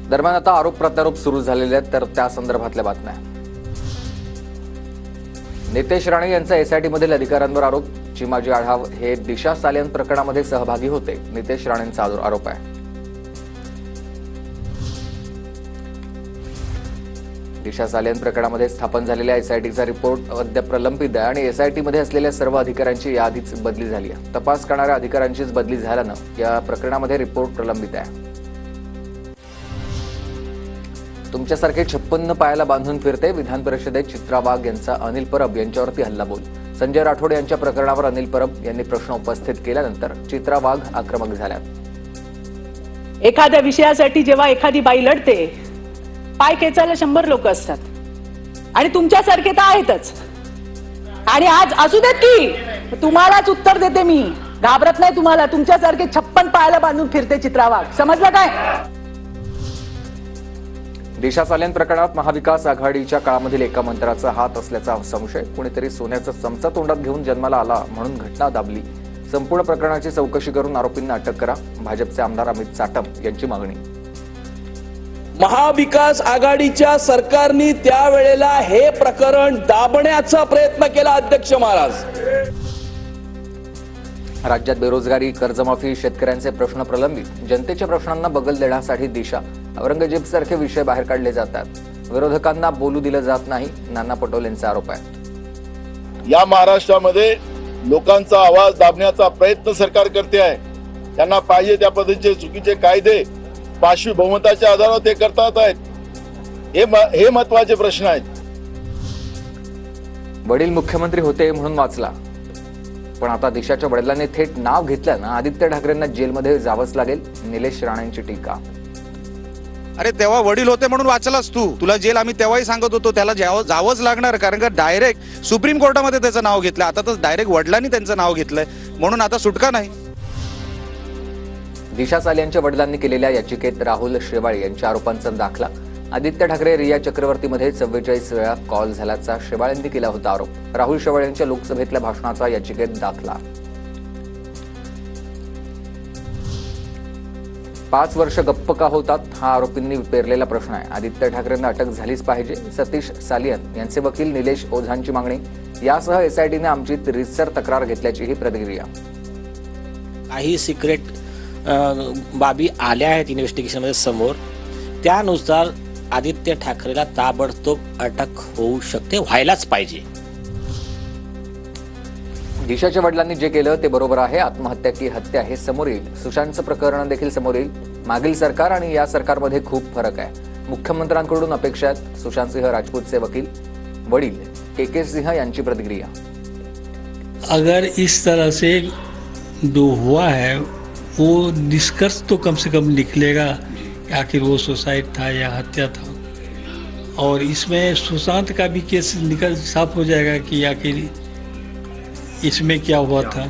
दरम्यान आता आरोप प्रत्यारोप सुरू झालेले आहेत, तर त्या संदर्भातल्या बातम्या. नितेश राणे यांचा एसआयटी मधील अधिकाऱ्यांवर आरोप. चिमाजी आढाव हे दिशा सालियन प्रकरणामध्ये सहभागी होते, नितेश राणेंचा आरोप आहे. दिशा सालियन प्रकरणामध्ये स्थापन झालेल्या एसआयटीचा रिपोर्ट अद्याप प्रलंबित आहे आणि एसआयटीमध्ये असलेल्या सर्व अधिकाऱ्यांची याआधीच बदली झाली आहे. तपास करणाऱ्या अधिकाऱ्यांचीच बदली झाल्यानं या प्रकरणामध्ये रिपोर्ट प्रलंबित आहे. तुमच्यासारखे 56 पायाला बांधून फिरते. विधान परिषदेत चित्रा वाघ यांचा अनिल परब यांच्यावरती हल्लाबोल. संजय राठोड यांच्या प्रकरणावर अनिल परब यांनी प्रश्न उपस्थित केल्यानंतर चित्रा वाघ आक्रमक झाल्या. एखाद्या विषयासाठी जेव्हा एखादी बाई लढते, पाय खेचायला 100 लोक असतात आणि तुमच्यासारखे तर आहेतच. आणि आज असू देत की तुम्हालाच उत्तर देते मी, घाबरत नाही तुम्हाला. तुमच्यासारखे 56 पायाला बांधून फिरते चित्रा वाघ. समजलं काय? दिशा सालियन प्रकरणात महाविकास आघाडीच्या काळामधील एका मंत्र्याचा हात असल्याचा संशय. कोणीतरी सोन्याचा चमचा तोंडात घेऊन जन्माला आला म्हणून घटना दाबली. संपूर्ण प्रकरणाची चौकशी करून आरोपींना अटक करा, भाजपचे आमदार अमित चाटम यांची मागणी. महाविकास आघाडीच्या सरकारने त्यावेळेला हे प्रकरण दाबण्याचा प्रयत्न केला. अध्यक्ष महाराज, राज्यात बेरोजगारी, कर्जमाफी, शेतकऱ्यांचे प्रश्न प्रलंबित. जनतेच्या प्रश्नांना बगल देण्यासाठी दिशा, औरंगजेब सारखे विषय बाहेर काढले जातात. विरोधकांना बोलू दिलं जात नाही, नाना पटोलेंचा आरोप आहे. या महाराष्ट्रामध्ये लोकांचा आवाज दाबण्याचा प्रयत्न सरकार करते आहे. त्यांना पाहिजे त्या पद्धतीचे चुकीचे कायदे पाशवी बहुमताच्या आधारावर ते करतात आहेत. हे महत्वाचे प्रश्न आहेत. वडील मुख्यमंत्री होते म्हणून वाचला, पण आता दिशाच्या वडिलांनी थेट नाव घेतल्यानं आदित्य ठाकरेंना जेलमध्ये जावंच लागेल. निलेश राणेंची टीका. अरे तेव्हा वडील होते म्हणून वाचलास तू. तुला जेल आम्ही तेव्हाही सांगत होतो त्याला जावंच लागणार, कारण का डायरेक्ट सुप्रीम कोर्टामध्ये त्याचं नाव घेतलं. आता तर डायरेक्ट वडिलांनी त्यांचं नाव घेतलंय म्हणून आता सुटका नाही. दिशा सालियनच्या वडिलांनी केलेल्या याचिकेत राहुल शेवाळे यांच्या आरोपांचा दाखला. आदित्य ठाकरे रिया चक्रवर्तीमध्ये 44 वेळा कॉल झाल्याचा शेवाळेंनी केला होता आरोप. राहुल शेवाळे यांच्या लोकसभेतल्या भाषणाचा याचिकेत दाखला. 5 वर्ष गप्प का होतात हा आरोपींनी पेरलेला प्रश्न आहे. आदित्य ठाकरेंना अटक झालीच पाहिजे. सतीश सालियन यांचे वकील निलेश ओझांची मागणी. यासह एसआयटीने आमची रीतसर तक्रार घेतल्याची ही प्रतिक्रिया. काही सिक्रेट बाबी आल्या आहेत इन्व्हेस्टिगेशनमध्ये समोर, त्यानुसार आदित्य ठाकरेला ताबडतोब अटक होऊ शकते, व्हायलाच पाहिजे. दिशाच्या वडिलांनी जे केलं ते बरोबर आहे. आत्महत्या की हत्या हे समोर येईल. सुशांतचं प्रकरण देखील समोर येईल. मागील सरकार आणि या सरकारमध्ये खूप फरक आहे. मुख्यमंत्र्यांकडून अपेक्षा आहेत. सुशांत सिंह राजपूतचे वकील वडील के सिंह यांची प्रतिक्रिया. अगर इस तरह से जो हुआ है वो निष्कर्ष तो कम से कम निकलेगा कि आखिर वो सुसाइड था या हत्या था, और इसमें सुशांत का भी केस निकल साफ हो जाएगा कि आखिर इसमें क्या हुआ था.